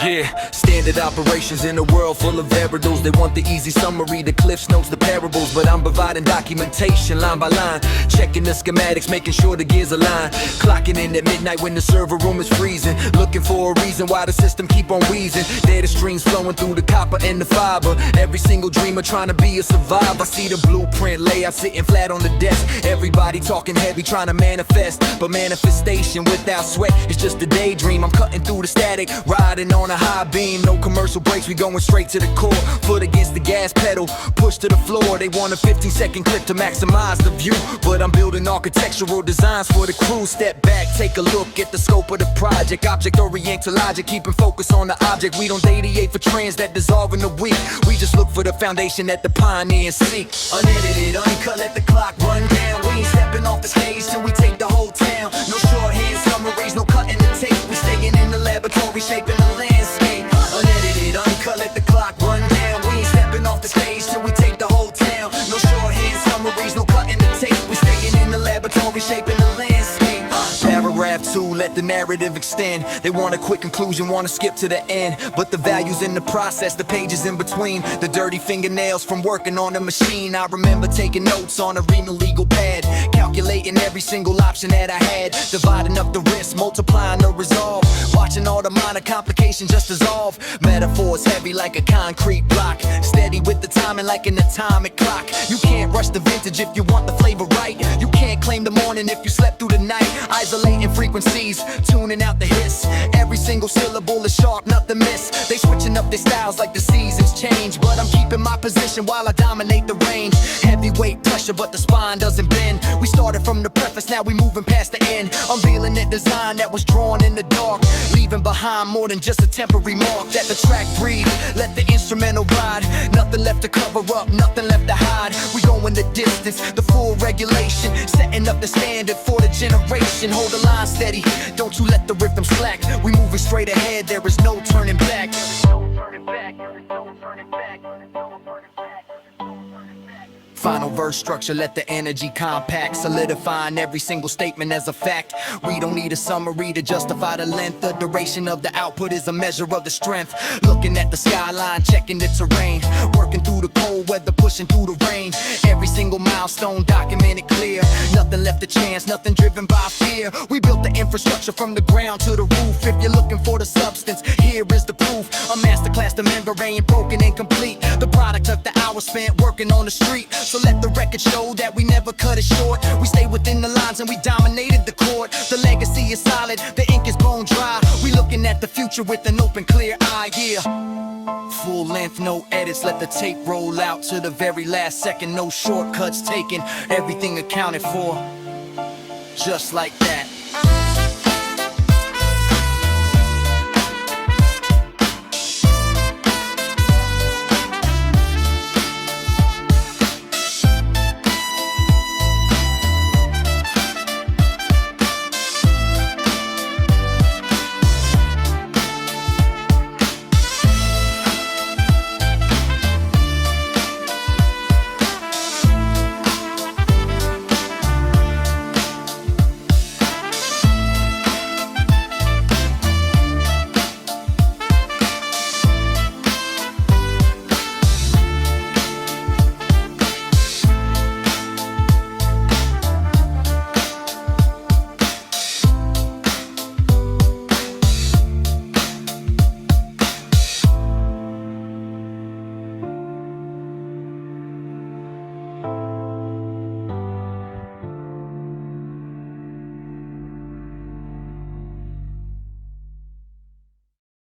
Yeah, standard operations in a world full of variables. They want the easy summary, the cliffs notes, the parables, but I'm providing documentation line by line, checking the schematics, making sure the gears align, clocking in at midnight when the server room is freezing, looking for a reason why the system keep on wheezing. Data streams flowing through the copper and the fiber, every single dreamer trying to be a survivor. I see the blueprint layout sitting flat on the desk, everybody talking heavy trying to manifest, but manifestation without sweat is just a daydream. I'm cutting through the static, riding on a high beam, no commercial breaks, we going straight to the core. Foot against the gas pedal, push to the floor. They want a 15-second clip to maximize the view, but I'm building architectural designs for the crew. Step back, take a look at the scope of the project. Object oriented logic, keeping focus on the object. We don't deviate for trends that dissolve in a week. We just look for the foundation that the pioneers seek. Unedited, uncut, let the clock run down. We ain't stepping off the stage till we take the whole town. No shorthand summaries, no cutting the tape. We staying in the laboratory, shaping the landscape. Unedited, uncut, let the clock run down. We ain't stepping off the stage till we take the whole town. No shorthand summaries, no cutting the tape. We staying in the laboratory, shaping the landscape. Paragraph 2, let the narrative extend. They want a quick conclusion, want to skip to the end, but the value's in the process, the pages in between. The dirty fingernails from working on the machine. I remember taking notes on a renal legal pad, calculating every single option that I had, dividing up the risk, multiplying the resolve, watching all the minor complications just dissolve. Metaphors heavy like a concrete block, steady with the timing like an atomic clock. You can't rush the vintage if you want the flavor right. You can't claim the morning if you slept through the night. Isolating frequencies, tuning out the hiss. Every single syllable is sharp, nothing miss. They switching up their styles like the seasons change, but I'm keeping my position while I dominate the range. Heavyweight pressure, but the spine doesn't bend. We started from the preface, now we moving past the end. Unveiling that design that was drawn in the dark, leaving behind more than just a temporary mark. Let the track breathe, let the instrumental ride. Nothing left to cover up, nothing left to hide. We going the distance, the full regulation, setting up the standard for the generation. Hold the line steady, don't you let the rhythm slack. We moving straight ahead, there is no turning back. Final verse structure, let the energy compact, solidifying every single statement as a fact. We don't need a summary to justify the length. The duration of the output is a measure of the strength. Looking at the skyline, checking the terrain, working through the cold weather, pushing through the rain. Every single milestone documented clear, nothing left to chance, nothing driven by fear. We built the infrastructure from the ground to the roof. If you're looking for the substance, here is the proof. A masterclass, the membrane broken and complete, the product of the hours spent working on the street. So let the record show that we never cut it short. We stay within the lines and we dominated the court. The legacy is solid, the ink is bone dry. We looking at the future with an open, clear eye, yeah. Full length, no edits, let the tape roll out to the very last second. No shortcuts taken, everything accounted for, just like that.